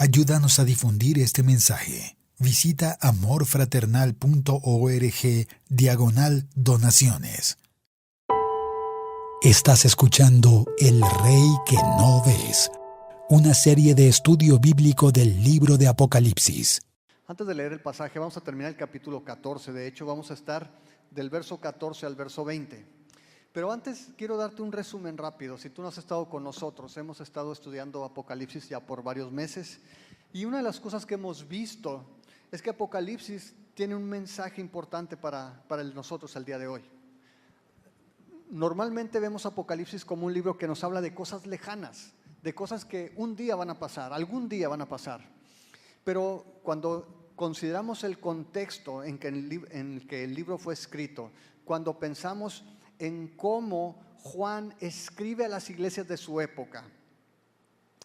Ayúdanos a difundir este mensaje. Visita amorfraternal.org/donaciones. Estás escuchando El Rey que no ves, una serie de estudio bíblico del libro de Apocalipsis. Antes de leer el pasaje, vamos a terminar el capítulo 14. De hecho, vamos a estar del verso 14 al verso 20. Pero antes quiero darte un resumen rápido. Si tú no has estado con nosotros, hemos estado estudiando Apocalipsis ya por varios meses. Y una de las cosas que hemos visto es que Apocalipsis tiene un mensaje importante para nosotros el día de hoy. Normalmente vemos Apocalipsis como un libro que nos habla de cosas lejanas, de cosas que un día van a pasar, algún día van a pasar. Pero cuando consideramos el contexto en que el libro fue escrito, cuando pensamos en cómo Juan escribe a las iglesias de su época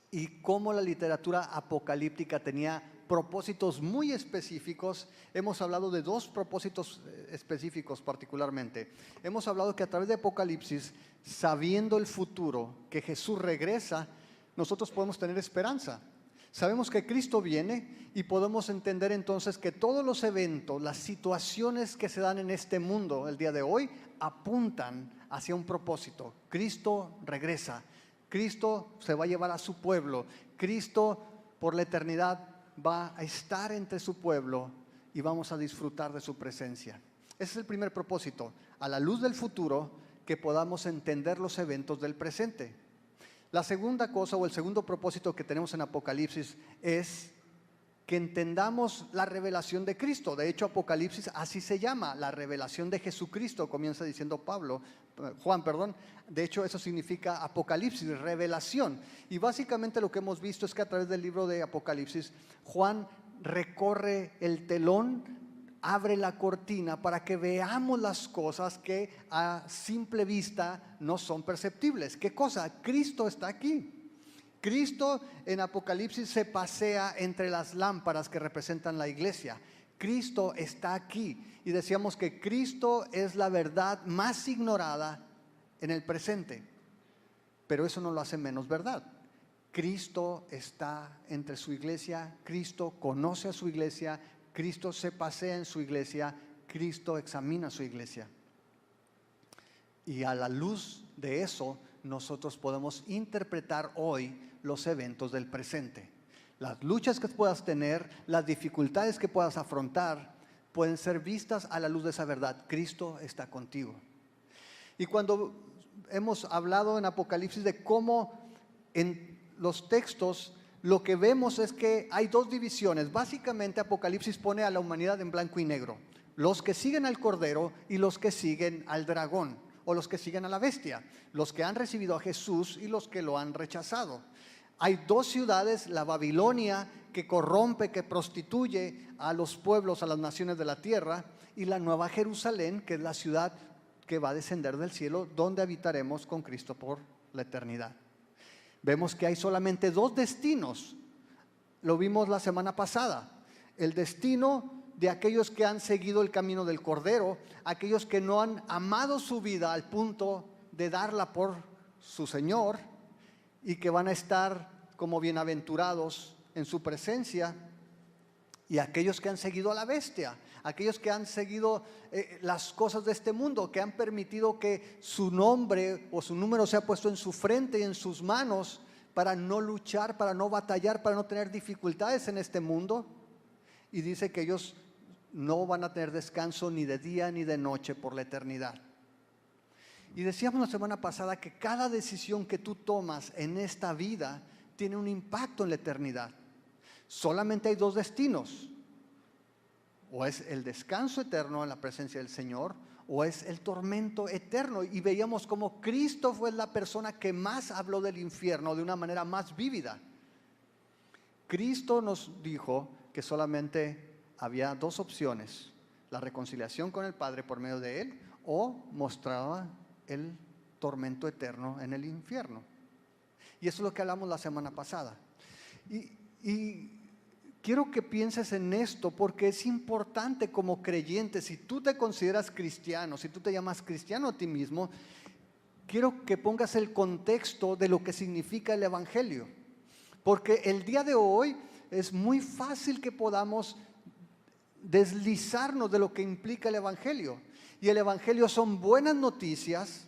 y cómo la literatura apocalíptica tenía propósitos muy específicos, hemos hablado de dos propósitos específicos particularmente. Hemos hablado que a través de Apocalipsis, sabiendo el futuro, que Jesús regresa, nosotros podemos tener esperanza. Sabemos que Cristo viene y podemos entender entonces que todos los eventos, las situaciones que se dan en este mundo el día de hoy, apuntan hacia un propósito. Cristo regresa, Cristo se va a llevar a su pueblo, Cristo por la eternidad va a estar entre su pueblo y vamos a disfrutar de su presencia. Ese es el primer propósito, a la luz del futuro, que podamos entender los eventos del presente. La segunda cosa o el segundo propósito que tenemos en Apocalipsis es que entendamos la revelación de Cristo. De hecho, Apocalipsis así se llama, la revelación de Jesucristo, comienza diciendo Juan. De hecho, eso significa Apocalipsis, revelación. Y básicamente lo que hemos visto es que a través del libro de Apocalipsis, Juan recorre el telón, abre la cortina para que veamos las cosas que a simple vista no son perceptibles. ¿Qué cosa? Cristo está aquí. Cristo en Apocalipsis se pasea entre las lámparas que representan la iglesia. Cristo está aquí. Y decíamos que Cristo es la verdad más ignorada en el presente. Pero eso no lo hace menos verdad. Cristo está entre su iglesia, Cristo conoce a su iglesia, Cristo se pasea en su iglesia, Cristo examina su iglesia. Y a la luz de eso, nosotros podemos interpretar hoy los eventos del presente. Las luchas que puedas tener, las dificultades que puedas afrontar, pueden ser vistas a la luz de esa verdad. Cristo está contigo. Y cuando hemos hablado en Apocalipsis de cómo en los textos lo que vemos es que hay dos divisiones. Básicamente Apocalipsis pone a la humanidad en blanco y negro. Los que siguen al Cordero y los que siguen al dragón, o los que siguen a la bestia, los que han recibido a Jesús y los que lo han rechazado. Hay dos ciudades, la Babilonia, que corrompe, que prostituye a los pueblos, a las naciones de la tierra, y la Nueva Jerusalén, que es la ciudad que va a descender del cielo, donde habitaremos con Cristo por la eternidad. Vemos que hay solamente dos destinos. Lo vimos la semana pasada. El destino de aquellos que han seguido el camino del Cordero, aquellos que no han amado su vida al punto de darla por su Señor y que van a estar como bienaventurados en su presencia, y aquellos que han seguido a la bestia, aquellos que han seguido las cosas de este mundo, que han permitido que su nombre o su número sea puesto en su frente y en sus manos para no luchar, para no batallar, para no tener dificultades en este mundo. Y dice que ellos no van a tener descanso ni de día ni de noche por la eternidad. Y decíamos la semana pasada que cada decisión que tú tomas en esta vida tiene un impacto en la eternidad. Solamente hay dos destinos: o es el descanso eterno en la presencia del Señor, o es el tormento eterno. Y veíamos como Cristo fue la persona que más habló del infierno de una manera más vívida. Cristo nos dijo que solamente había dos opciones: la reconciliación con el Padre por medio de Él, o mostraba el tormento eterno en el infierno. Y eso es lo que hablamos la semana pasada. Y quiero que pienses en esto, porque es importante como creyente. Si tú te consideras cristiano, si tú te llamas cristiano a ti mismo, quiero que pongas el contexto de lo que significa el Evangelio. Porque el día de hoy es muy fácil que podamos deslizarnos de lo que implica el Evangelio. Y el Evangelio son buenas noticias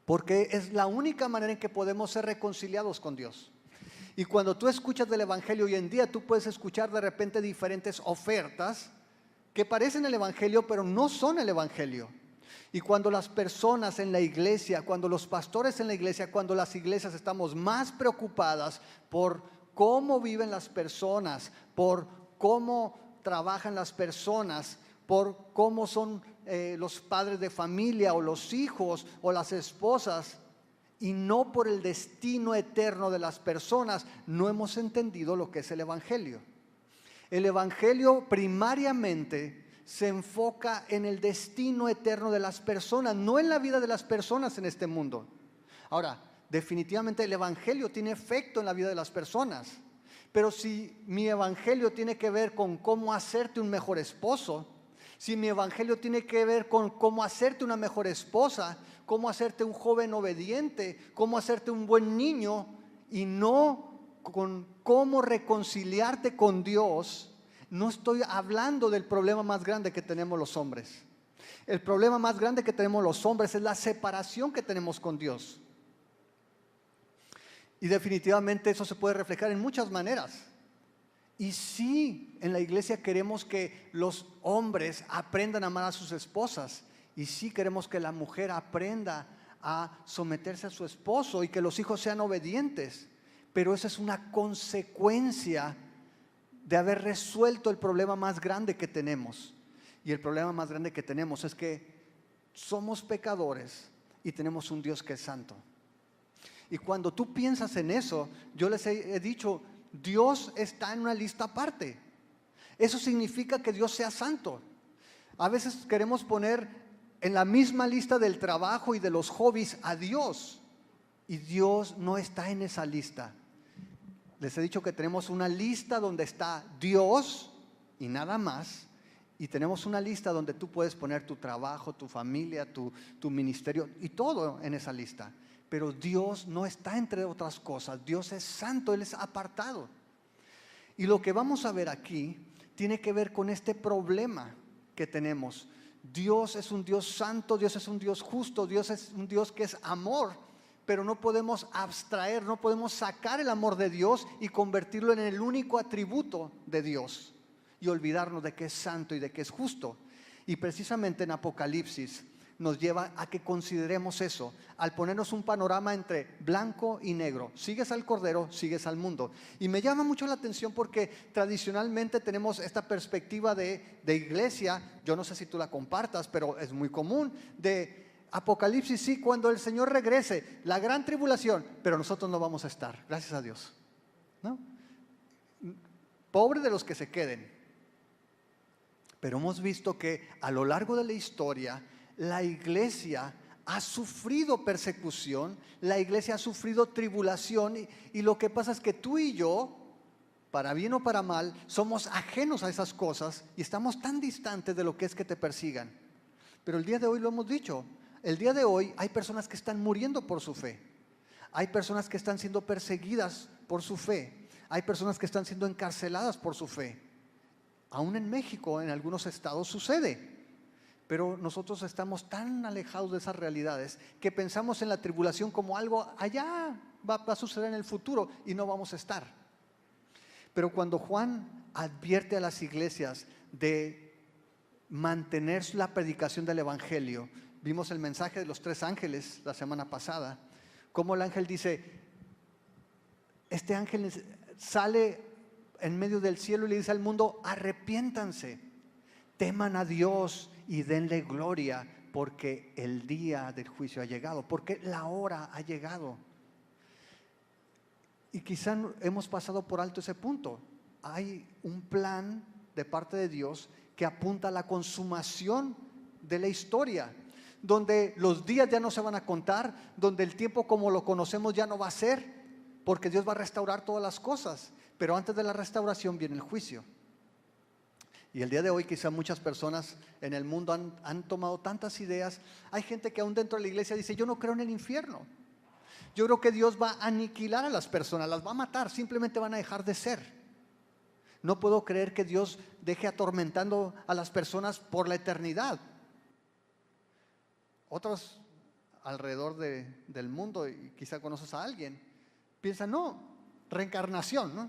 porque es la única manera en que podemos ser reconciliados con Dios. Y cuando tú escuchas del Evangelio hoy en día, tú puedes escuchar de repente diferentes ofertas que parecen el Evangelio, pero no son el Evangelio. Y cuando las personas en la iglesia, cuando los pastores en la iglesia, cuando las iglesias estamos más preocupadas por cómo viven las personas, por cómo trabajan las personas, por cómo son los padres de familia o los hijos o las esposas, y no por el destino eterno de las personas, no hemos entendido lo que es el Evangelio. El Evangelio primariamente se enfoca en el destino eterno de las personas, no en la vida de las personas en este mundo. Ahora, definitivamente el Evangelio tiene efecto en la vida de las personas, pero si mi Evangelio tiene que ver con cómo hacerte un mejor esposo, si mi Evangelio tiene que ver con cómo hacerte una mejor esposa, cómo hacerte un joven obediente, cómo hacerte un buen niño, y no con cómo reconciliarte con Dios, no estoy hablando del problema más grande que tenemos los hombres. El problema más grande que tenemos los hombres es la separación que tenemos con Dios. Y definitivamente eso se puede reflejar en muchas maneras. Y sí, en la iglesia queremos que los hombres aprendan a amar a sus esposas. Y sí queremos que la mujer aprenda a someterse a su esposo y que los hijos sean obedientes. Pero esa es una consecuencia de haber resuelto el problema más grande que tenemos. Y el problema más grande que tenemos es que somos pecadores y tenemos un Dios que es santo. Y cuando tú piensas en eso, yo les he dicho, Dios está en una lista aparte. Eso significa que Dios sea santo. A veces queremos poner en la misma lista del trabajo y de los hobbies a Dios, y Dios no está en esa lista. Les he dicho que tenemos una lista donde está Dios y nada más, y tenemos una lista donde tú puedes poner tu trabajo, tu familia, tu ministerio y todo en esa lista. Pero Dios no está entre otras cosas. Dios es santo, Él es apartado. Y lo que vamos a ver aquí tiene que ver con este problema que tenemos. Dios es un Dios santo, Dios es un Dios justo, Dios es un Dios que es amor, pero no podemos abstraer, no podemos sacar el amor de Dios y convertirlo en el único atributo de Dios y olvidarnos de que es santo y de que es justo. Y precisamente en Apocalipsis nos lleva a que consideremos eso, al ponernos un panorama entre blanco y negro. Sigues al Cordero, sigues al mundo. Y me llama mucho la atención porque tradicionalmente tenemos esta perspectiva de iglesia, yo no sé si tú la compartas, pero es muy común, de Apocalipsis, sí, cuando el Señor regrese, la gran tribulación, pero nosotros no vamos a estar, gracias a Dios, ¿no? Pobre de los que se queden. Pero hemos visto que a lo largo de la historia, la iglesia ha sufrido persecución, la iglesia ha sufrido tribulación, y lo que pasa es que tú y yo, para bien o para mal, somos ajenos a esas cosas y estamos tan distantes de lo que es que te persigan. Pero el día de hoy lo hemos dicho, el día de hoy hay personas que están muriendo por su fe, hay personas que están siendo perseguidas por su fe, hay personas que están siendo encarceladas por su fe. Aún en México, en algunos estados sucede. Pero nosotros estamos tan alejados de esas realidades que pensamos en la tribulación como algo allá, va a suceder en el futuro y no vamos a estar. Pero cuando Juan advierte a las iglesias de mantener la predicación del Evangelio, vimos el mensaje de los 3 ángeles la semana pasada, como el ángel dice, este ángel sale en medio del cielo y le dice al mundo, arrepiéntanse, teman a Dios y denle gloria, porque el día del juicio ha llegado, porque la hora ha llegado. Y quizá hemos pasado por alto ese punto. Hay un plan de parte de Dios que apunta a la consumación de la historia, donde los días ya no se van a contar, donde el tiempo como lo conocemos ya no va a ser, porque Dios va a restaurar todas las cosas, pero antes de la restauración viene el juicio. Y el día de hoy quizá muchas personas en el mundo han tomado tantas ideas. Hay gente que aún dentro de la iglesia dice, yo no creo en el infierno. Yo creo que Dios va a aniquilar a las personas, las va a matar, simplemente van a dejar de ser. No puedo creer que Dios deje atormentando a las personas por la eternidad. Otros alrededor del mundo, y quizá conoces a alguien, piensan, no, reencarnación, ¿no?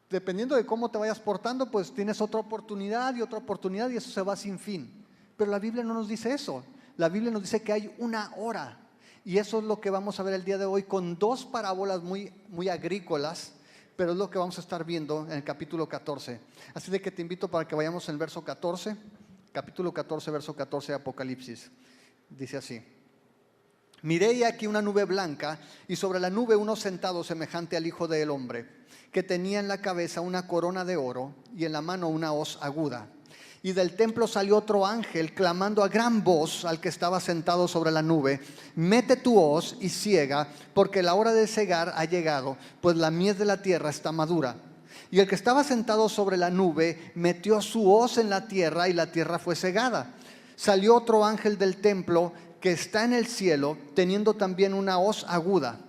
Dependiendo de cómo te vayas portando, pues tienes otra oportunidad y eso se va sin fin. Pero la Biblia no nos dice eso. La Biblia nos dice que hay una hora. Y eso es lo que vamos a ver el día de hoy con dos parábolas muy agrícolas, pero es lo que vamos a estar viendo en el capítulo 14. Así de que te invito para que vayamos en el verso 14, capítulo 14, verso 14 de Apocalipsis. Dice así: miré y aquí una nube blanca, y sobre la nube uno sentado semejante al Hijo del Hombre, que tenía en la cabeza una corona de oro y en la mano una hoz aguda. Y del templo salió otro ángel clamando a gran voz al que estaba sentado sobre la nube: mete tu hoz y siega, porque la hora de segar ha llegado, pues la mies de la tierra está madura. Y el que estaba sentado sobre la nube metió su hoz en la tierra, y la tierra fue segada. Salió otro ángel del templo que está en el cielo, teniendo también una hoz aguda.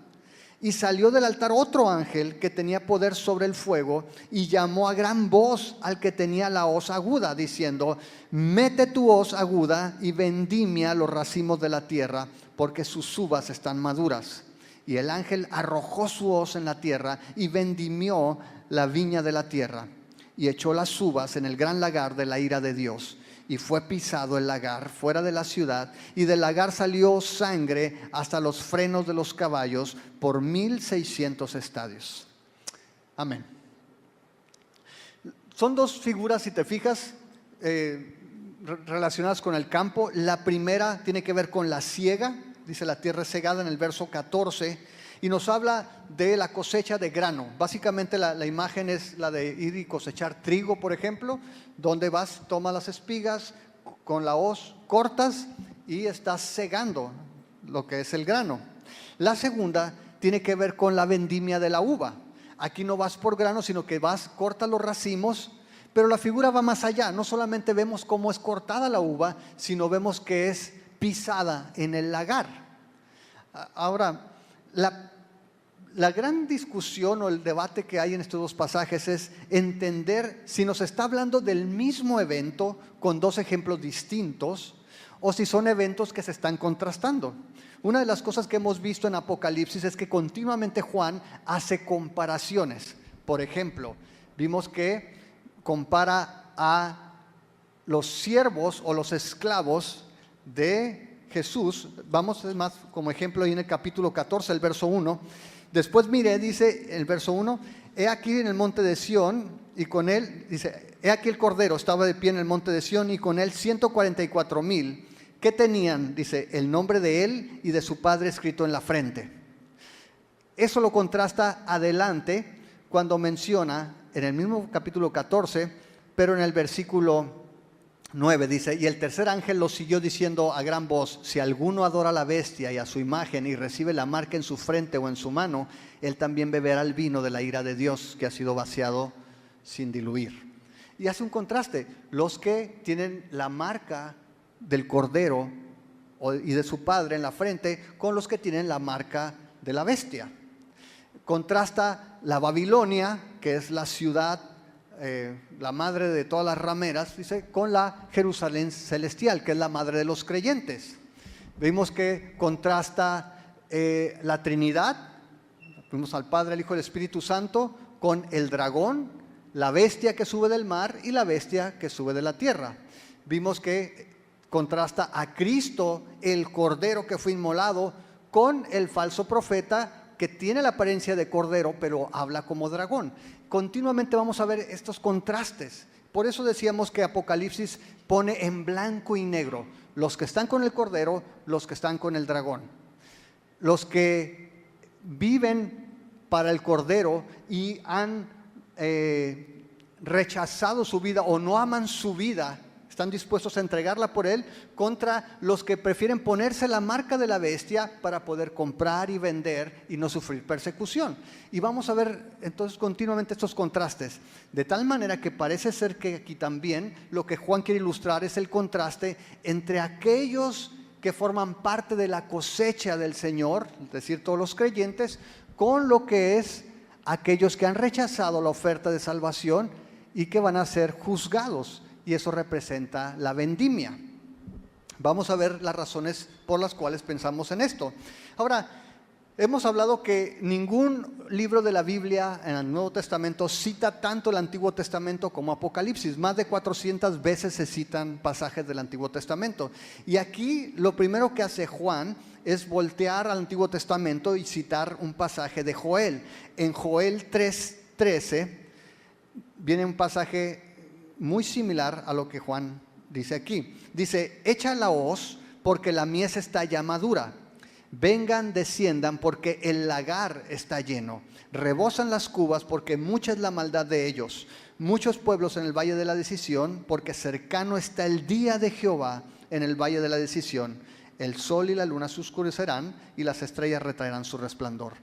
Y salió del altar otro ángel que tenía poder sobre el fuego, y llamó a gran voz al que tenía la hoz aguda, diciendo: mete tu hoz aguda y vendimia los racimos de la tierra, porque sus uvas están maduras. Y el ángel arrojó su hoz en la tierra y vendimió la viña de la tierra, y echó las uvas en el gran lagar de la ira de Dios. Y fue pisado el lagar fuera de la ciudad, y del lagar salió sangre hasta los frenos de los caballos por 1600 estadios. Amén. Son dos figuras, si te fijas, relacionadas con el campo. La primera tiene que ver con la siega, dice la tierra es segada en el verso 14, y nos habla de la cosecha de grano. Básicamente la imagen es la de ir y cosechar trigo, por ejemplo, donde vas, tomas las espigas, con la hoz cortas y estás segando lo que es el grano. La segunda tiene que ver con la vendimia de la uva. Aquí no vas por grano, sino que vas, cortas los racimos, pero la figura va más allá. No solamente vemos cómo es cortada la uva, sino vemos que es pisada en el lagar. Ahora, la gran discusión o el debate que hay en estos dos pasajes es entender si nos está hablando del mismo evento con dos ejemplos distintos, o si son eventos que se están contrastando. Una de las cosas que hemos visto en Apocalipsis es que continuamente Juan hace comparaciones. Por ejemplo, vimos que compara a los siervos o los esclavos de Jesús. Vamos más como ejemplo ahí en el capítulo 14, el verso 1. Después mire, dice el verso 1: he aquí en el monte de Sión, y con él, dice, he aquí el Cordero estaba de pie en el monte de Sión, y con él 144,000 que tenían, dice, el nombre de él y de su padre escrito en la frente. Eso lo contrasta adelante cuando menciona en el mismo capítulo 14, pero en el versículo 9 dice: y el tercer ángel lo siguió diciendo a gran voz: si alguno adora a la bestia y a su imagen y recibe la marca en su frente o en su mano, él también beberá el vino de la ira de Dios, que ha sido vaciado sin diluir. Y hace un contraste: los que tienen la marca del Cordero y de su padre en la frente con los que tienen la marca de la bestia. Contrasta la Babilonia, que es la ciudad, la madre de todas las rameras, dice, con la Jerusalén celestial, que es la madre de los creyentes. Vimos que contrasta la Trinidad, vimos al Padre, el Hijo y el Espíritu Santo, con el dragón, la bestia que sube del mar y la bestia que sube de la tierra. Vimos que contrasta a Cristo, el Cordero que fue inmolado, con el falso profeta que tiene la apariencia de cordero, pero habla como dragón. Continuamente vamos a ver estos contrastes. Por eso decíamos que Apocalipsis pone en blanco y negro los que están con el cordero, los que están con el dragón. Los que viven para el cordero y han rechazado su vida o no aman su vida, están dispuestos a entregarla por él, contra los que prefieren ponerse la marca de la bestia para poder comprar y vender y no sufrir persecución. Y vamos a ver entonces continuamente estos contrastes, de tal manera que parece ser que aquí también lo que Juan quiere ilustrar es el contraste entre aquellos que forman parte de la cosecha del Señor, es decir, todos los creyentes, con lo que es aquellos que han rechazado la oferta de salvación y que van a ser juzgados, y eso representa la vendimia. Vamos a ver las razones por las cuales pensamos en esto. Ahora, hemos hablado que ningún libro de la Biblia en el Nuevo Testamento cita tanto el Antiguo Testamento como Apocalipsis. Más de 400 veces se citan pasajes del Antiguo Testamento. Y aquí lo primero que hace Juan es voltear al Antiguo Testamento y citar un pasaje de Joel. En Joel 3:13 viene un pasaje muy similar a lo que Juan dice aquí. Dice: echa la hoz porque la mies está ya madura. Vengan, desciendan porque el lagar está lleno. Rebosan las cubas porque mucha es la maldad de ellos. Muchos pueblos en el valle de la decisión, porque cercano está el día de Jehová en el valle de la decisión. El sol y la luna se oscurecerán y las estrellas retraerán su resplandor.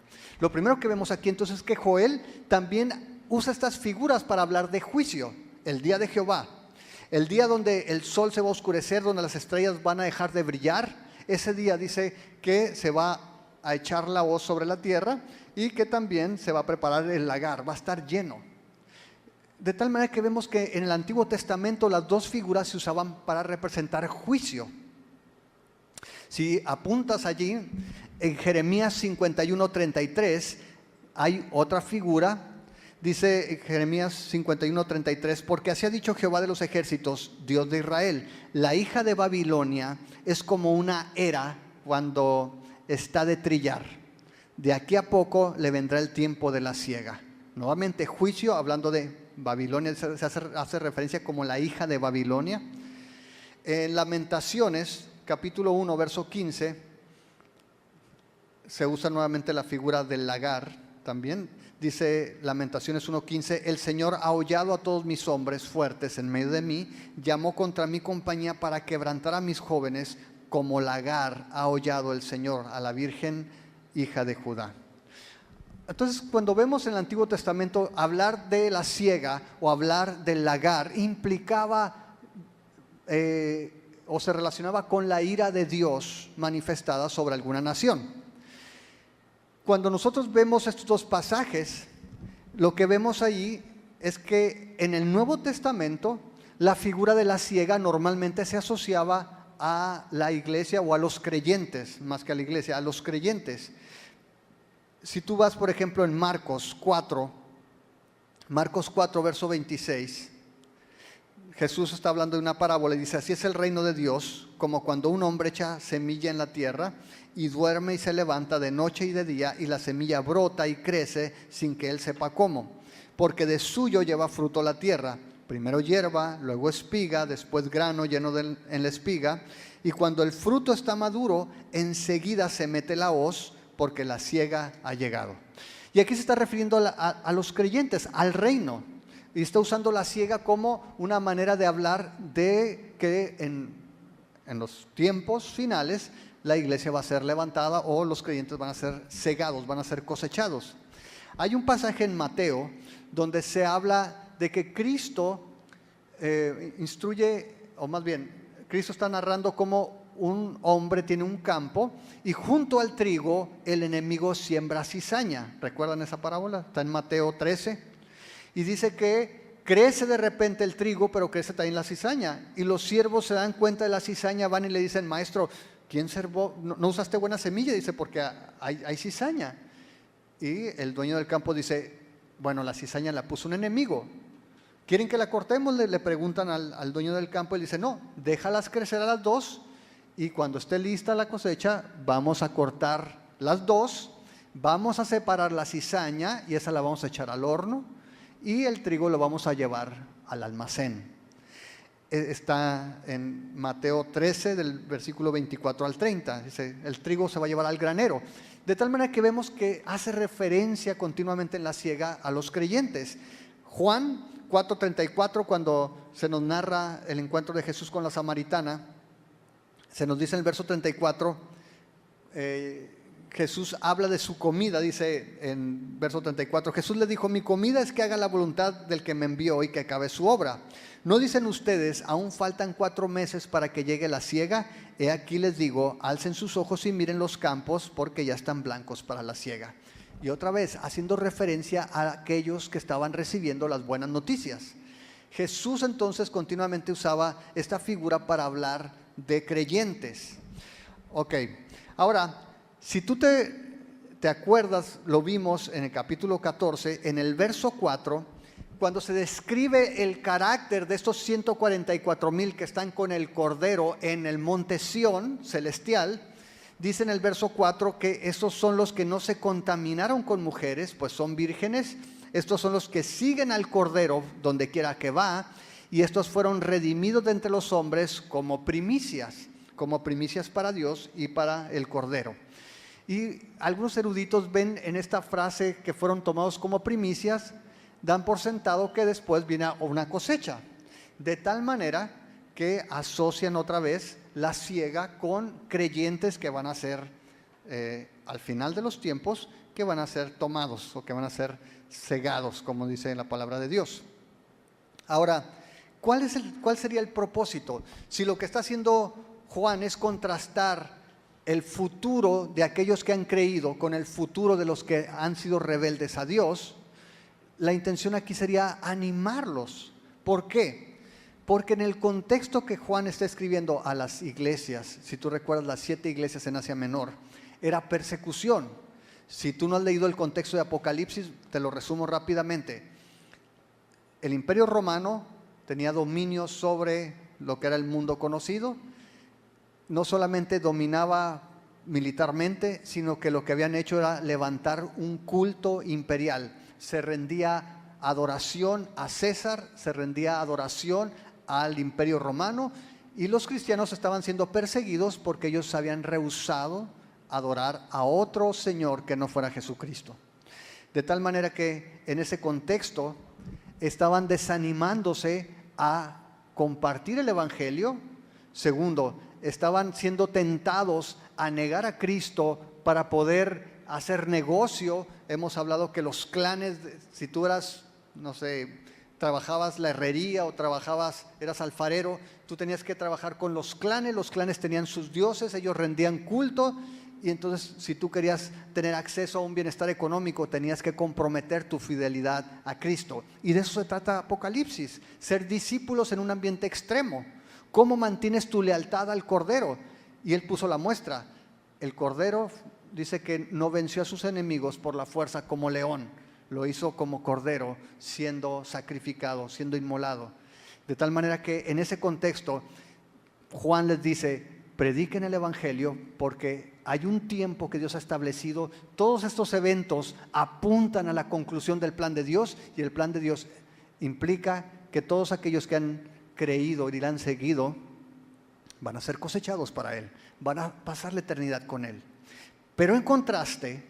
Lo primero que vemos aquí entonces es que Joel también usa estas figuras para hablar de juicio. El día de Jehová, el día donde el sol se va a oscurecer, donde las estrellas van a dejar de brillar. Ese día dice que se va a echar la hoz sobre la tierra y que también se va a preparar el lagar, va a estar lleno. De tal manera que vemos que en el Antiguo Testamento las dos figuras se usaban para representar juicio. Si apuntas allí, en Jeremías 51:33 hay otra figura. Dice Jeremías 51:33, porque así ha dicho Jehová de los ejércitos, Dios de Israel: la hija de Babilonia es como una era cuando está de trillar. De aquí a poco le vendrá el tiempo de la siega. Nuevamente juicio, hablando de Babilonia, se hace referencia como la hija de Babilonia. En Lamentaciones, capítulo 1, verso 15, se usa nuevamente la figura del lagar también. Dice Lamentaciones 1:15, el Señor ha hollado a todos mis hombres fuertes en medio de mí, llamó contra mi compañía para quebrantar a mis jóvenes, como lagar ha hollado el Señor a la Virgen hija de Judá. Entonces, cuando vemos en el Antiguo Testamento hablar de la siega o hablar del lagar, implicaba o se relacionaba con la ira de Dios manifestada sobre alguna nación. Cuando nosotros vemos estos dos pasajes, lo que vemos ahí es que en el Nuevo Testamento la figura de la siega normalmente se asociaba a la iglesia o a los creyentes, más que a la iglesia, a los creyentes. Si tú vas, por ejemplo, en Marcos 4, verso 26, Jesús está hablando de una parábola y dice: así es el reino de Dios, como cuando un hombre echa semilla en la tierra y duerme y se levanta de noche y de día, y la semilla brota y crece sin que él sepa cómo, porque de suyo lleva fruto la tierra, primero hierba, luego espiga, después grano lleno en la espiga, y cuando el fruto está maduro, enseguida se mete la hoz, porque la siega ha llegado. Y aquí se está refiriendo a los creyentes, al reino, y está usando la siega como una manera de hablar de que en los tiempos finales la iglesia va a ser levantada o los creyentes van a ser segados, van a ser cosechados. Hay un pasaje en Mateo donde se habla de que Cristo instruye, o más bien, Cristo está narrando cómo un hombre tiene un campo y junto al trigo el enemigo siembra cizaña. ¿Recuerdan esa parábola? Está en Mateo 13 y dice que crece de repente el trigo, pero crece también la cizaña, y los siervos se dan cuenta de la cizaña, van y le dicen: maestro, ¿quién servó? ¿No usaste buena semilla? Dice: porque hay cizaña. Y el dueño del campo dice: bueno, la cizaña la puso un enemigo. ¿Quieren que la cortemos? Le preguntan al dueño del campo, y le dice: no, déjalas crecer a las dos, y cuando esté lista la cosecha, vamos a cortar las dos, vamos a separar la cizaña, y esa la vamos a echar al horno, y el trigo lo vamos a llevar al almacén. Está en Mateo 13, del versículo 24 al 30. Dice: el trigo se va a llevar al granero. De tal manera que vemos que hace referencia continuamente en la siega a los creyentes. Juan 4:34, cuando se nos narra el encuentro de Jesús con la samaritana, se nos dice en el verso 34, Jesús habla de su comida, dice en verso 34, Jesús le dijo: mi comida es que haga la voluntad del que me envió y que acabe su obra. ¿No dicen ustedes, aún faltan 4 meses para que llegue la siega? He aquí les digo, alcen sus ojos y miren los campos, porque ya están blancos para la siega. Y otra vez, haciendo referencia a aquellos que estaban recibiendo las buenas noticias. Jesús entonces continuamente usaba esta figura para hablar de creyentes. Ok, ahora, si tú te acuerdas, lo vimos en el capítulo 14, en el verso 4, cuando se describe el carácter de estos 144,000 que están con el Cordero en el monte Sión celestial, dice en el verso 4 que estos son los que no se contaminaron con mujeres, pues son vírgenes. Estos son los que siguen al Cordero donde quiera que va, y estos fueron redimidos de entre los hombres como primicias para Dios y para el Cordero. Y algunos eruditos ven en esta frase que fueron tomados como primicias, dan por sentado que después viene una cosecha, de tal manera que asocian otra vez la siega con creyentes que van a ser al final de los tiempos, que van a ser tomados o que van a ser cegados, como dice en la palabra de Dios. Ahora, ¿cuál sería el propósito? Si lo que está haciendo Juan es contrastar el futuro de aquellos que han creído con el futuro de los que han sido rebeldes a Dios, la intención aquí sería animarlos. ¿Por qué? Porque en el contexto que Juan está escribiendo a las iglesias, si tú recuerdas las 7 iglesias en Asia Menor, era persecución. Si tú no has leído el contexto de Apocalipsis, te lo resumo rápidamente. El Imperio Romano tenía dominio sobre lo que era el mundo conocido. No solamente dominaba militarmente, sino que lo que habían hecho era levantar un culto imperial. Se rendía adoración a César, se rendía adoración al Imperio Romano, y los cristianos estaban siendo perseguidos porque ellos habían rehusado adorar a otro Señor que no fuera Jesucristo. De tal manera que en ese contexto estaban desanimándose a compartir el Evangelio. Segundo, estaban siendo tentados a negar a Cristo para poder hacer negocio. Hemos hablado que los clanes, si tú eras, no sé, trabajabas la herrería o eras alfarero, tú tenías que trabajar con los clanes tenían sus dioses, ellos rendían culto, y entonces si tú querías tener acceso a un bienestar económico, tenías que comprometer tu fidelidad a Cristo. Y de eso se trata Apocalipsis, ser discípulos en un ambiente extremo. ¿Cómo mantienes tu lealtad al Cordero? Y él puso la muestra. El Cordero dice que no venció a sus enemigos por la fuerza como león, lo hizo como cordero, siendo sacrificado, siendo inmolado. De tal manera que en ese contexto Juan les dice: prediquen el Evangelio, porque hay un tiempo que Dios ha establecido. Todos estos eventos apuntan a la conclusión del plan de Dios, y el plan de Dios implica que todos aquellos que han creído y le han seguido van a ser cosechados para Él, van a pasar la eternidad con Él. Pero en contraste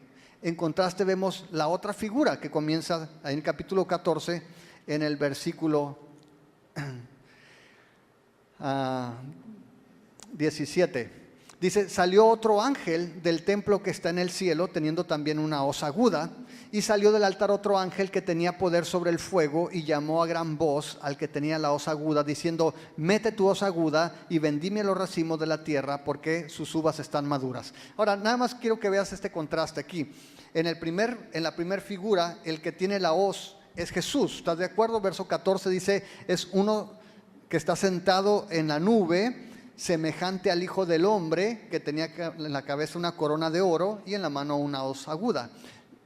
vemos la otra figura que comienza en el capítulo 14, en el versículo 17. Dice: salió otro ángel del templo que está en el cielo, teniendo también una hoz aguda, y salió del altar otro ángel que tenía poder sobre el fuego, y llamó a gran voz al que tenía la hoz aguda, diciendo: mete tu hoz aguda y vendime los racimos de la tierra, porque sus uvas están maduras. Ahora, nada más quiero que veas este contraste aquí. En la primera figura, el que tiene la hoz es Jesús. ¿Estás de acuerdo? Verso 14 dice: es uno que está sentado en la nube, semejante al Hijo del Hombre, que tenía en la cabeza una corona de oro y en la mano una hoz aguda.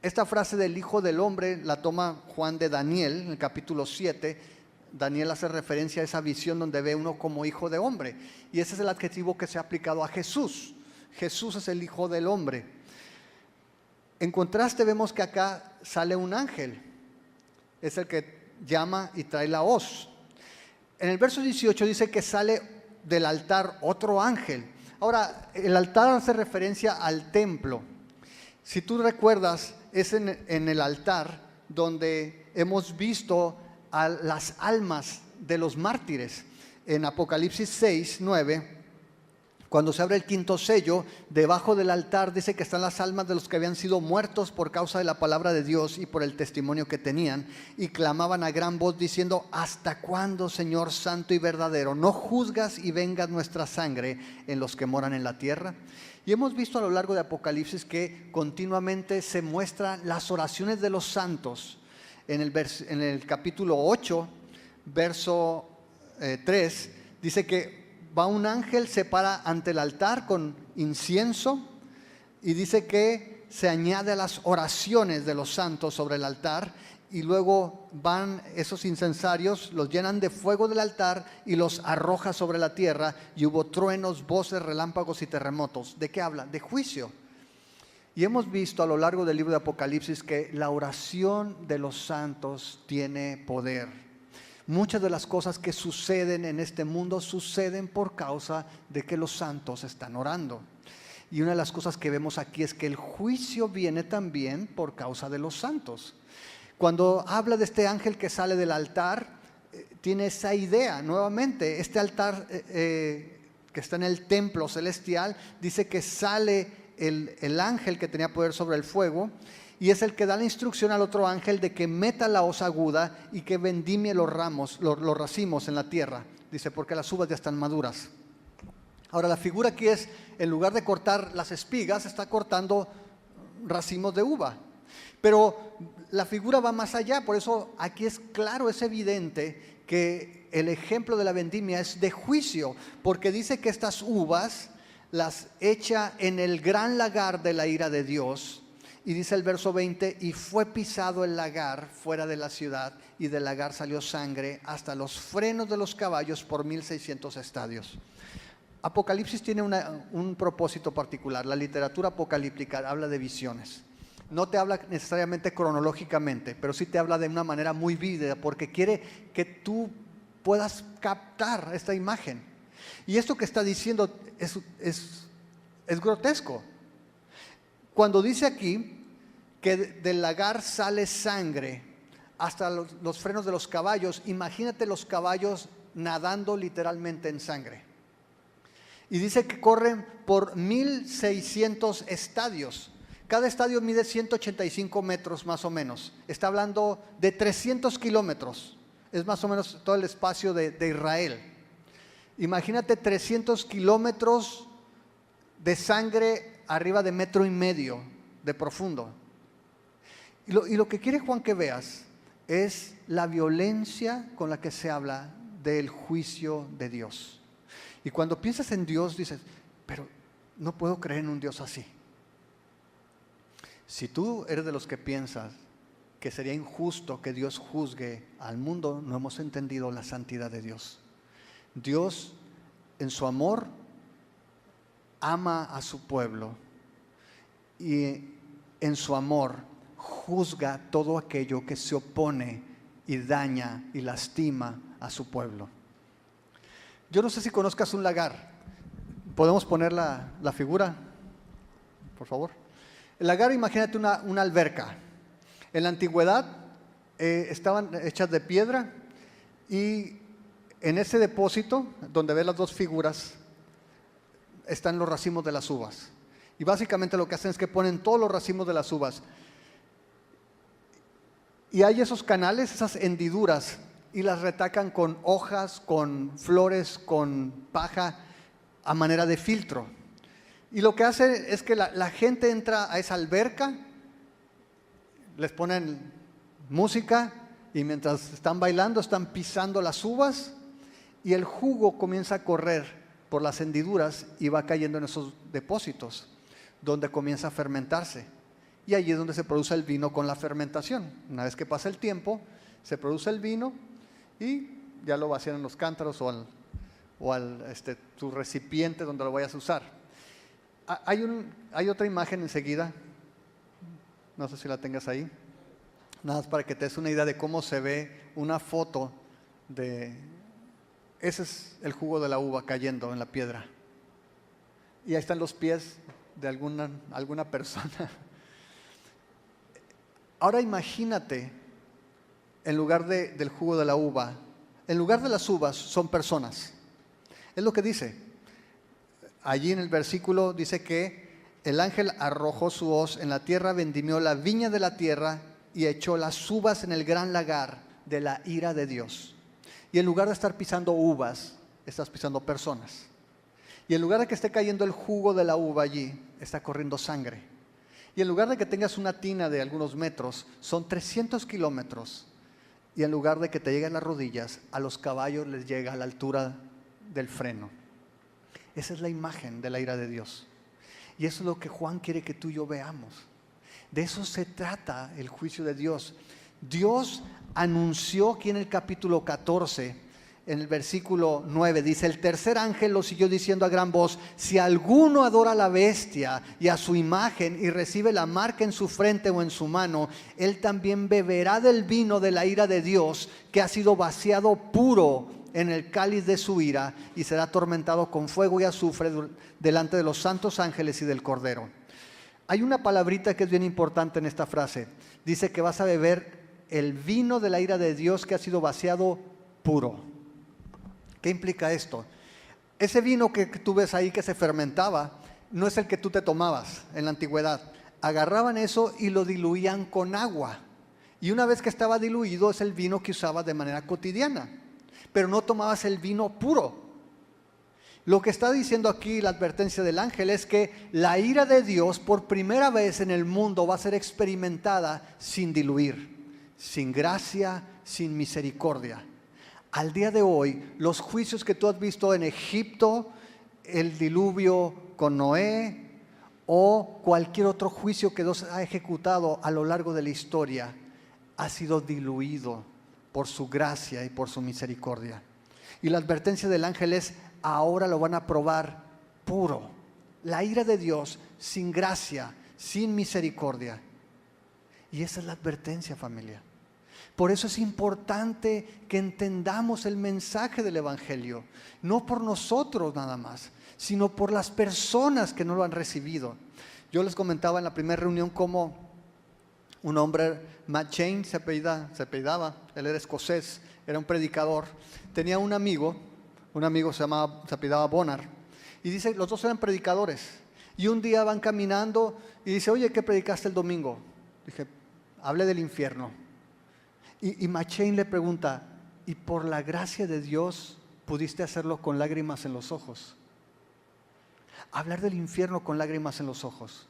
Esta frase del Hijo del Hombre la toma Juan de Daniel, en el capítulo 7. Daniel hace referencia a esa visión donde ve uno como hijo de hombre, y ese es el adjetivo que se ha aplicado a Jesús. Jesús es el Hijo del Hombre. En contraste vemos que acá sale un ángel, es el que llama y trae la hoz. En el verso 18 dice que sale del altar otro ángel. Ahora, el altar hace referencia al templo. Si tú recuerdas, es en el altar donde hemos visto a las almas de los mártires. En Apocalipsis 6, 9, cuando se abre el quinto sello, debajo del altar dice que están las almas de los que habían sido muertos por causa de la palabra de Dios y por el testimonio que tenían, y clamaban a gran voz diciendo: ¿hasta cuándo, Señor santo y verdadero, no juzgas y vengas nuestra sangre en los que moran en la tierra? Y hemos visto a lo largo de Apocalipsis que continuamente se muestran las oraciones de los santos. En el capítulo 8 verso 3, dice que va un ángel, se para ante el altar con incienso y dice que se añade a las oraciones de los santos sobre el altar, y luego van esos incensarios, los llenan de fuego del altar y los arroja sobre la tierra, y hubo truenos, voces, relámpagos y terremotos. ¿De qué habla? De juicio. Y hemos visto a lo largo del libro de Apocalipsis que la oración de los santos tiene poder. Muchas de las cosas que suceden en este mundo suceden por causa de que los santos están orando. Y una de las cosas que vemos aquí es que el juicio viene también por causa de los santos. Cuando habla de este ángel que sale del altar, tiene esa idea nuevamente. Este altar que está en el templo celestial, dice que sale el ángel que tenía poder sobre el fuego, y es el que da la instrucción al otro ángel de que meta la hoz aguda y que vendimie los racimos en la tierra. Dice, porque las uvas ya están maduras. Ahora, la figura aquí es, en lugar de cortar las espigas, está cortando racimos de uva. Pero la figura va más allá, por eso aquí es claro, es evidente que el ejemplo de la vendimia es de juicio, porque dice que estas uvas las echa en el gran lagar de la ira de Dios. Y dice el verso 20, y fue pisado el lagar fuera de la ciudad, y del lagar salió sangre hasta los frenos de los caballos por 1600 estadios. Apocalipsis tiene un propósito particular. La literatura apocalíptica habla de visiones. No te habla necesariamente cronológicamente, pero sí te habla de una manera muy vívida, porque quiere que tú puedas captar esta imagen. Y esto que está diciendo es grotesco. Cuando dice aquí que del lagar sale sangre hasta los frenos de los caballos, imagínate los caballos nadando literalmente en sangre. Y dice que corren por 1600 estadios. Cada estadio mide 185 metros más o menos. Está hablando de 300 kilómetros. Es más o menos todo el espacio de Israel. Imagínate 300 kilómetros de sangre arriba de 1,5 metros de profundo. Y lo que quiere Juan que veas es la violencia con la que se habla del juicio de Dios. Y cuando piensas en Dios dices, pero no puedo creer en un Dios así. Si tú eres de los que piensas que sería injusto que Dios juzgue al mundo, no hemos entendido la santidad de Dios. Dios, en su amor, ama a su pueblo y en su amor juzga todo aquello que se opone y daña y lastima a su pueblo. Yo no sé si conozcas un lagar. ¿Podemos poner la figura, por favor? El lagar, imagínate una alberca. En la antigüedad estaban hechas de piedra, y en ese depósito, donde ves las dos figuras, están los racimos de las uvas. Y básicamente lo que hacen es que ponen todos los racimos de las uvas. Y hay esos canales, esas hendiduras, y las retacan con hojas, con flores, con paja, a manera de filtro. Y lo que hace es que la gente entra a esa alberca, les ponen música, y mientras están bailando están pisando las uvas, y el jugo comienza a correr por las hendiduras y va cayendo en esos depósitos, donde comienza a fermentarse. Y allí es donde se produce el vino con la fermentación. Una vez que pasa el tiempo, se produce el vino y ya lo vacían en los cántaros o al tu recipiente donde lo vayas a usar. Hay otra imagen enseguida, no sé si la tengas ahí, nada más para que te des una idea de cómo se ve una foto de... Ese es el jugo de la uva cayendo en la piedra. Y ahí están los pies de alguna persona. Ahora imagínate, en lugar del jugo de la uva, en lugar de las uvas son personas. Es lo que dice. Allí en el versículo dice que el ángel arrojó su hoz en la tierra, vendimió la viña de la tierra y echó las uvas en el gran lagar de la ira de Dios. Y en lugar de estar pisando uvas, estás pisando personas. Y en lugar de que esté cayendo el jugo de la uva allí, está corriendo sangre. Y en lugar de que tengas una tina de algunos metros, son 300 kilómetros. y en lugar de que te llegue a las rodillas, a los caballos les llega a la altura del freno. Esa es la imagen de la ira de Dios. Y eso es lo que Juan quiere que tú y yo veamos. De eso se trata el juicio de Dios. Dios anunció aquí en el capítulo 14, en el versículo 9, dice: el tercer ángel lo siguió diciendo a gran voz: si alguno adora a la bestia y a su imagen y recibe la marca en su frente o en su mano, él también beberá del vino de la ira de Dios, que ha sido vaciado puro en el cáliz de su ira, y será atormentado con fuego y azufre delante de los santos ángeles y del Cordero. Hay una palabrita que es bien importante en esta frase. Dice que vas a beber el vino de la ira de Dios, que ha sido vaciado puro. ¿Qué implica esto? Ese vino que tú ves ahí que se fermentaba no es el que tú te tomabas en la antigüedad. Agarraban eso y lo diluían con agua. Y una vez que estaba diluido, es el vino que usabas de manera cotidiana. Pero no tomabas el vino puro. Lo que está diciendo aquí la advertencia del ángel es que la ira de Dios por primera vez en el mundo va a ser experimentada sin diluir, sin gracia, sin misericordia. Al día de hoy, los juicios que tú has visto en Egipto, el diluvio con Noé o cualquier otro juicio que Dios ha ejecutado a lo largo de la historia, ha sido diluido por su gracia y por su misericordia. Y la advertencia del ángel es: ahora lo van a probar puro. La ira de Dios sin gracia, sin misericordia. Y esa es la advertencia, familia. Por eso es importante que entendamos el mensaje del Evangelio, no por nosotros nada más, sino por las personas que no lo han recibido. Yo les comentaba en la primera reunión cómo un hombre, Matt Chain, se apellidaba, él era escocés, era un predicador. Tenía un amigo se apellidaba Bonner, y dice, los dos eran predicadores. Y un día van caminando y dice: oye, ¿qué predicaste el domingo? Dije: hablé del infierno. Y Matt Chain le pregunta: ¿y por la gracia de Dios pudiste hacerlo con lágrimas en los ojos? Hablar del infierno con lágrimas en los ojos.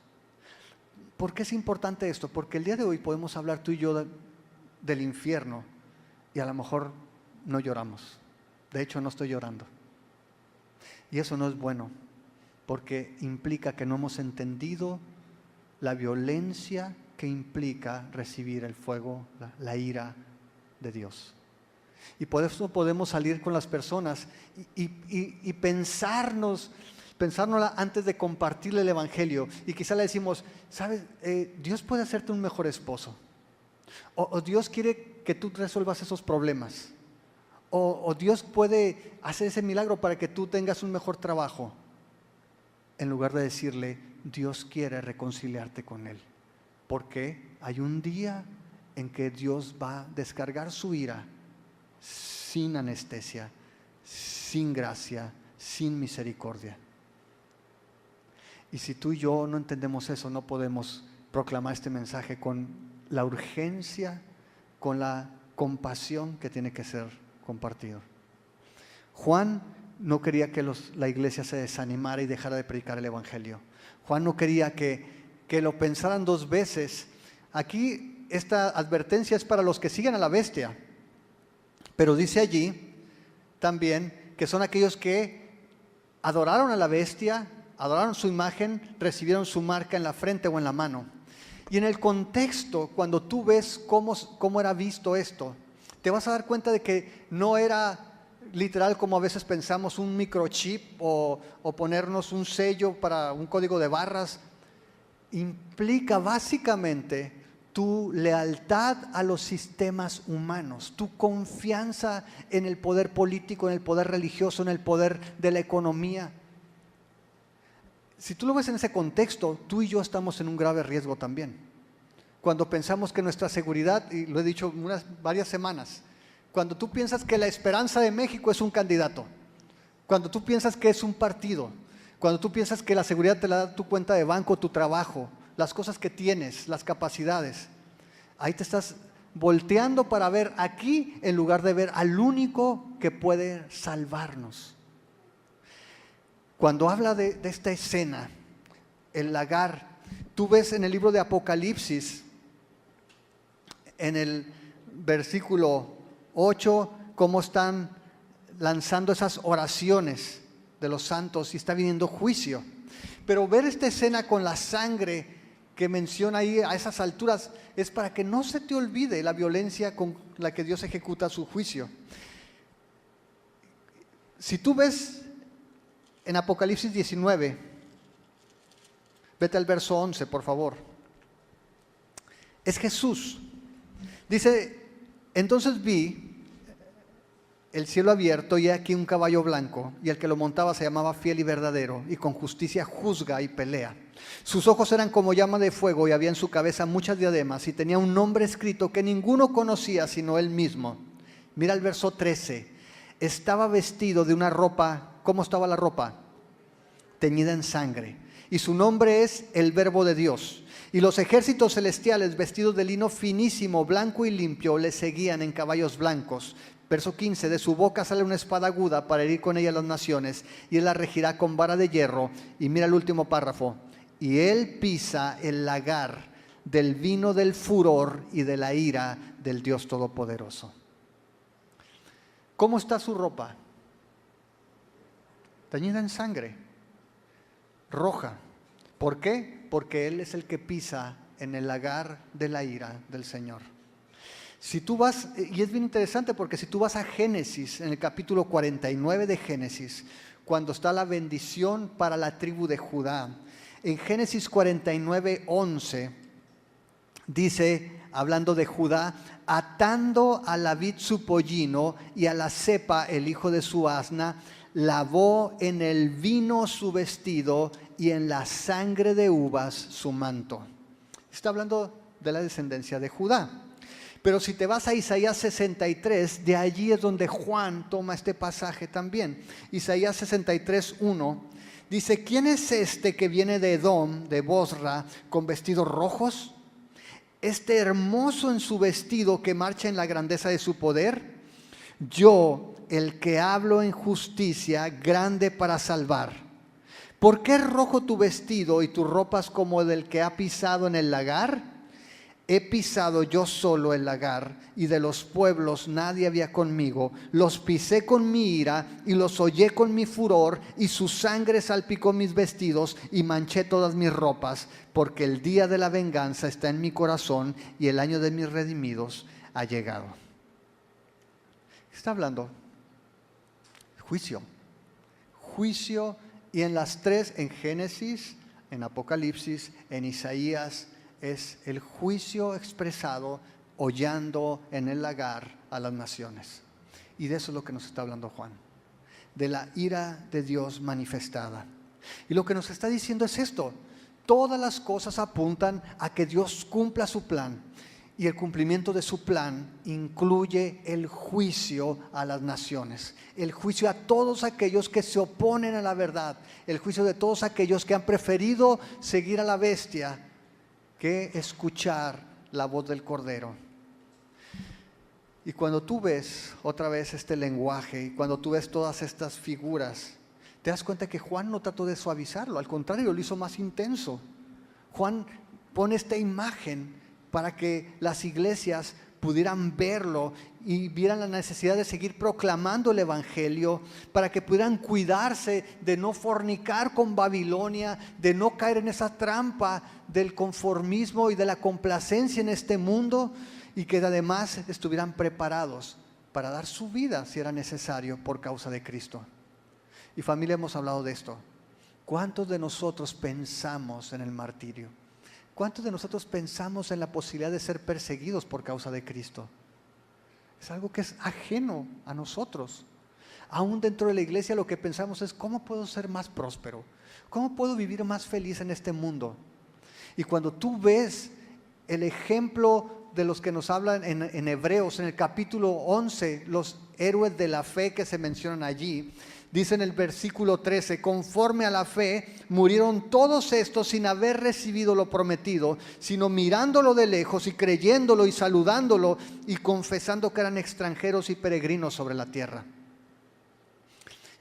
¿Por qué es importante esto? Porque el día de hoy podemos hablar tú y yo del infierno y a lo mejor no lloramos. De hecho, no estoy llorando. Y eso no es bueno, porque implica que no hemos entendido la violencia que implica recibir el fuego, la ira de Dios. Y por eso podemos salir con las personas y pensárnosla antes de compartirle el Evangelio. Y quizá le decimos: ¿sabes? Dios puede hacerte un mejor esposo. O Dios quiere que tú resuelvas esos problemas. O Dios puede hacer ese milagro para que tú tengas un mejor trabajo. En lugar de decirle: Dios quiere reconciliarte con Él. Porque hay un día en que Dios va a descargar su ira sin anestesia, sin gracia, sin misericordia. Y si tú y yo no entendemos eso, no podemos proclamar este mensaje con la urgencia, con la compasión que tiene que ser compartido. Juan no quería que la iglesia se desanimara y dejara de predicar el Evangelio. Juan no quería que lo pensaran dos veces. Aquí esta advertencia es para los que siguen a la bestia, pero dice allí también que son aquellos que adoraron a la bestia, adoraron su imagen, recibieron su marca en la frente o en la mano. Y en el contexto, cuando tú ves cómo era visto esto, te vas a dar cuenta de que no era literal como a veces pensamos, un microchip o ponernos un sello para un código de barras. Implica básicamente tu lealtad a los sistemas humanos, tu confianza en el poder político, en el poder religioso, en el poder de la economía. Si tú lo ves en ese contexto, tú y yo estamos en un grave riesgo también. Cuando pensamos que nuestra seguridad, y lo he dicho varias semanas, cuando tú piensas que la esperanza de México es un candidato, cuando tú piensas que es un partido, cuando tú piensas que la seguridad te la da tu cuenta de banco, tu trabajo, las cosas que tienes, las capacidades, ahí te estás volteando para ver aquí en lugar de ver al único que puede salvarnos. Cuando habla de esta escena, el lagar, tú ves en el libro de Apocalipsis, en el versículo 8, cómo están lanzando esas oraciones de los santos y está viniendo juicio. Pero ver esta escena con la sangre que menciona ahí a esas alturas es para que no se te olvide la violencia con la que Dios ejecuta su juicio. Si tú ves en Apocalipsis 19, vete al verso 11, por favor. Es Jesús. Dice, entonces vi el cielo abierto y aquí un caballo blanco, y el que lo montaba se llamaba Fiel y Verdadero, y con justicia juzga y pelea. Sus ojos eran como llama de fuego y había en su cabeza muchas diademas, y tenía un nombre escrito que ninguno conocía sino él mismo. Mira el verso 13. Estaba vestido de una ropa, ¿cómo estaba la ropa? Teñida en sangre. Y su nombre es el Verbo de Dios. Y los ejércitos celestiales, vestidos de lino finísimo, blanco y limpio, le seguían en caballos blancos. Verso 15, de su boca sale una espada aguda para herir con ella a las naciones, y él la regirá con vara de hierro. Y mira el último párrafo. Y él pisa el lagar del vino del furor y de la ira del Dios Todopoderoso. ¿Cómo está su ropa? Teñida en sangre, roja. ¿Por qué? Porque él es el que pisa en el lagar de la ira del Señor. Si tú vas, y es bien interesante porque si tú vas a Génesis, en el capítulo 49 de Génesis, cuando está la bendición para la tribu de Judá, en Génesis 49, 11, dice, hablando de Judá, atando a la vid su pollino y a la cepa el hijo de su asna, lavó en el vino su vestido y en la sangre de uvas su manto. Está hablando de la descendencia de Judá. Pero si te vas a Isaías 63, de allí es donde Juan toma este pasaje también. Isaías 63, 1, dice, ¿quién es este que viene de Edom, de Bosra, con vestidos rojos? Este hermoso en su vestido que marcha en la grandeza de su poder. Yo, el que hablo en justicia, grande para salvar. ¿Por qué es rojo tu vestido y tus ropas como del que ha pisado en el lagar? He pisado yo solo el lagar, y de los pueblos nadie había conmigo. Los pisé con mi ira y los hollé con mi furor, y su sangre salpicó mis vestidos y manché todas mis ropas, porque el día de la venganza está en mi corazón y el año de mis redimidos ha llegado. Está hablando juicio. Juicio, y en las tres, en Génesis, en Apocalipsis, en Isaías, es el juicio expresado hollando en el lagar a las naciones. Y de eso es lo que nos está hablando Juan, de la ira de Dios manifestada. Y lo que nos está diciendo es esto: todas las cosas apuntan a que Dios cumpla su plan, y el cumplimiento de su plan incluye el juicio a las naciones, el juicio a todos aquellos que se oponen a la verdad, el juicio de todos aquellos que han preferido seguir a la bestia que escuchar la voz del Cordero. Y cuando tú ves otra vez este lenguaje, y cuando tú ves todas estas figuras, te das cuenta que Juan no trató de suavizarlo, al contrario, lo hizo más intenso. Juan pone esta imagen para que las iglesias pudieran verlo y vieran la necesidad de seguir proclamando el evangelio, para que pudieran cuidarse de no fornicar con Babilonia, de no caer en esa trampa del conformismo y de la complacencia en este mundo, y que además estuvieran preparados para dar su vida si era necesario por causa de Cristo. Y familia, hemos hablado de esto. ¿Cuántos de nosotros pensamos en el martirio? ¿Cuántos de nosotros pensamos en la posibilidad de ser perseguidos por causa de Cristo? Es algo que es ajeno a nosotros. Aún dentro de la iglesia lo que pensamos es: ¿cómo puedo ser más próspero? ¿Cómo puedo vivir más feliz en este mundo? Y cuando tú ves el ejemplo de los que nos hablan en Hebreos, en el capítulo 11, los héroes de la fe que se mencionan allí, dice en el versículo 13: conforme a la fe murieron todos estos sin haber recibido lo prometido, sino mirándolo de lejos y creyéndolo y saludándolo y confesando que eran extranjeros y peregrinos sobre la tierra.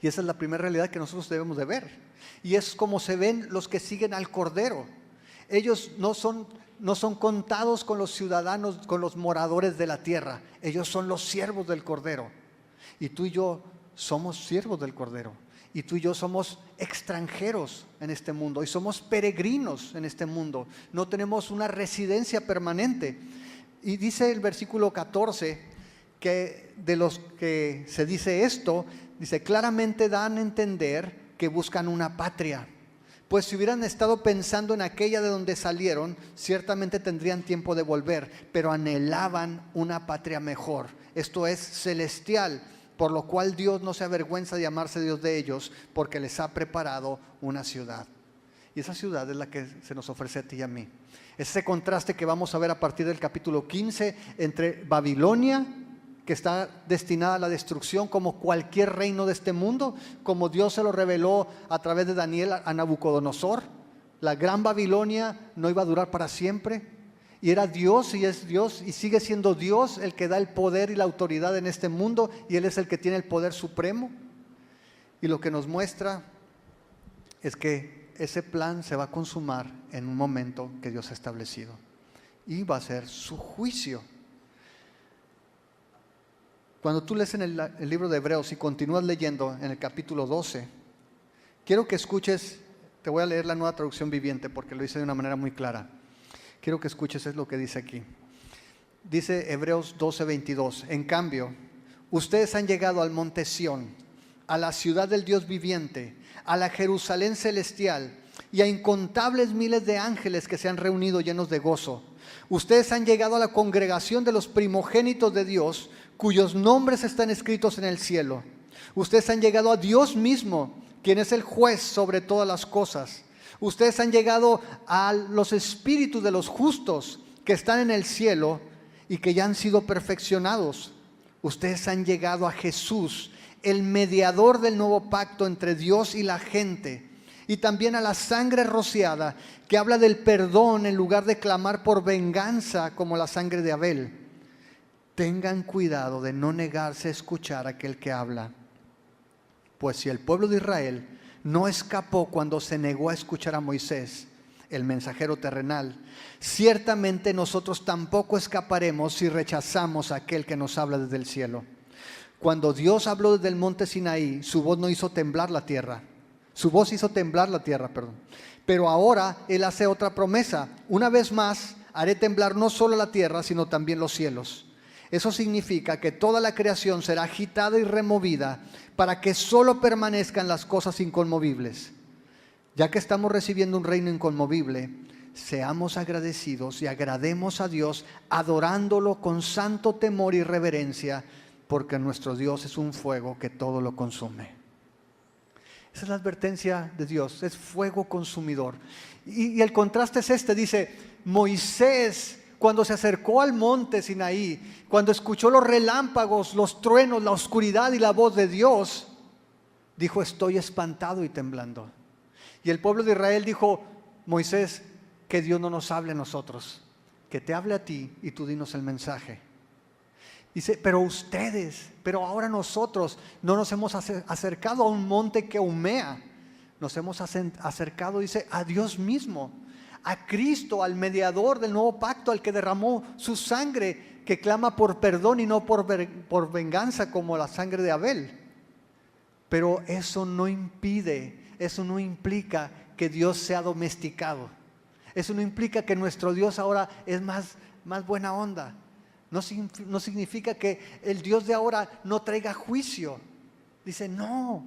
Y esa es la primera realidad que nosotros debemos de ver. Y es como se ven los que siguen al Cordero. Ellos no son contados con los ciudadanos, con los moradores de la tierra. Ellos son los siervos del Cordero. Y tú y yo somos siervos del Cordero. Y tú y yo somos extranjeros en este mundo y somos peregrinos en este mundo. No tenemos una residencia permanente. Y dice el versículo 14 que de los que se dice esto, dice, claramente dan a entender que buscan una patria. Pues si hubieran estado pensando en aquella de donde salieron, ciertamente tendrían tiempo de volver, pero anhelaban una patria mejor. Esto es celestial, por lo cual Dios no se avergüenza de llamarse Dios de ellos, porque les ha preparado una ciudad. Y esa ciudad es la que se nos ofrece a ti y a mí. Ese contraste que vamos a ver a partir del capítulo 15 entre Babilonia, que está destinada a la destrucción como cualquier reino de este mundo, como Dios se lo reveló a través de Daniel a Nabucodonosor. La gran Babilonia no iba a durar para siempre, y era Dios y es Dios y sigue siendo Dios el que da el poder y la autoridad en este mundo, y Él es el que tiene el poder supremo. Y lo que nos muestra es que ese plan se va a consumar en un momento que Dios ha establecido, y va a ser su juicio. Cuando tú lees en el libro de Hebreos y continúas leyendo en el capítulo 12, quiero que escuches, te voy a leer la Nueva Traducción Viviente porque lo hice de una manera muy clara. Quiero que escuches es lo que dice aquí. Dice Hebreos 12:22, en cambio, ustedes han llegado al monte Sión, a la ciudad del Dios viviente, a la Jerusalén celestial y a incontables miles de ángeles que se han reunido llenos de gozo. Ustedes han llegado a la congregación de los primogénitos de Dios, cuyos nombres están escritos en el cielo. Ustedes han llegado a Dios mismo, quien es el juez sobre todas las cosas. Ustedes han llegado a los espíritus de los justos que están en el cielo y que ya han sido perfeccionados. Ustedes han llegado a Jesús, el mediador del nuevo pacto entre Dios y la gente, y también a la sangre rociada que habla del perdón en lugar de clamar por venganza como la sangre de Abel. Tengan cuidado de no negarse a escuchar a aquel que habla. Pues si el pueblo de Israel no escapó cuando se negó a escuchar a Moisés, el mensajero terrenal, ciertamente nosotros tampoco escaparemos si rechazamos a aquel que nos habla desde el cielo. Cuando Dios habló desde el monte Sinaí, su voz no hizo temblar la tierra. Su voz hizo temblar la tierra, perdón. Pero ahora Él hace otra promesa. Una vez más haré temblar no solo la tierra, sino también los cielos. Eso significa que toda la creación será agitada y removida para que solo permanezcan las cosas inconmovibles. Ya que estamos recibiendo un reino inconmovible, seamos agradecidos y agrademos a Dios adorándolo con santo temor y reverencia, porque nuestro Dios es un fuego que todo lo consume. Esa es la advertencia de Dios, es fuego consumidor. Y el contraste es este, dice, Moisés, cuando se acercó al monte Sinaí, cuando escuchó los relámpagos, los truenos, la oscuridad y la voz de Dios, dijo, estoy espantado y temblando. Y el pueblo de Israel dijo, Moisés, que Dios no nos hable a nosotros, que te hable a ti y tú dinos el mensaje. Dice, pero ahora nosotros no nos hemos acercado a un monte que humea, nos hemos acercado, dice, a Dios mismo, a Cristo, al mediador del nuevo pacto, al que derramó su sangre, que clama por perdón y no por venganza como la sangre de Abel. Pero eso no implica que Dios sea domesticado. Eso no implica que nuestro Dios ahora es más buena onda. No significa que el Dios de ahora no traiga juicio. Dice, no,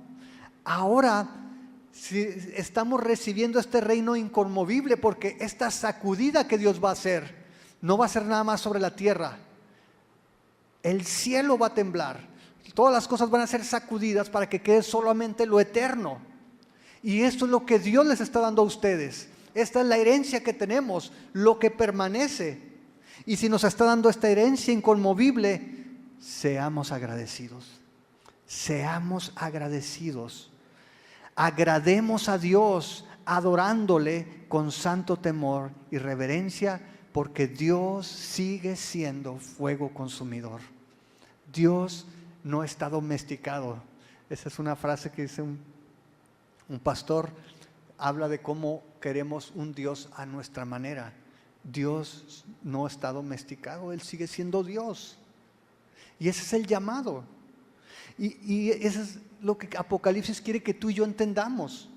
ahora si estamos recibiendo este reino inconmovible, porque esta sacudida que Dios va a hacer, no va a ser nada más sobre la tierra. El cielo va a temblar. Todas las cosas van a ser sacudidas para que quede solamente lo eterno. Y esto es lo que Dios les está dando a ustedes. Esta es la herencia que tenemos, lo que permanece. Y si nos está dando esta herencia inconmovible, seamos agradecidos. Seamos agradecidos. Agrademos a Dios adorándole con santo temor y reverencia, porque Dios sigue siendo fuego consumidor. Dios no está domesticado. Esa es una frase que dice un pastor habla de cómo queremos un Dios a nuestra manera. Dios no está domesticado, Él sigue siendo Dios. Y ese es el llamado. Y eso es lo que Apocalipsis quiere que tú y yo entendamos.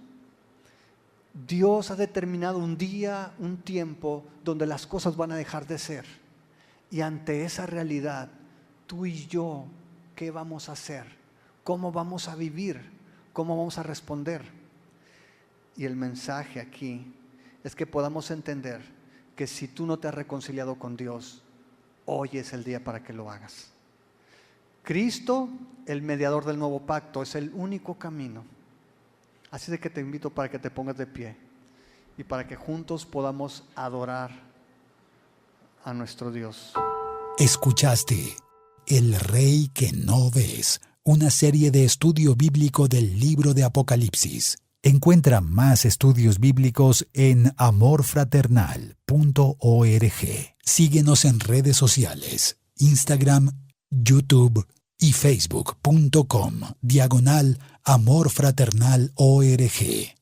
Dios ha determinado un día, un tiempo, donde las cosas van a dejar de ser. Y ante esa realidad, tú y yo, ¿qué vamos a hacer? ¿Cómo vamos a vivir? ¿Cómo vamos a responder? Y el mensaje aquí es que podamos entender que si tú no te has reconciliado con Dios, hoy es el día para que lo hagas. Cristo, el mediador del nuevo pacto, es el único camino. Así de que te invito para que te pongas de pie y para que juntos podamos adorar a nuestro Dios. Escuchaste El Rey que no ves, una serie de estudio bíblico del libro de Apocalipsis. Encuentra más estudios bíblicos en amorfraternal.org. Síguenos en redes sociales, Instagram, YouTube y Facebook.com/amorfraternal.org.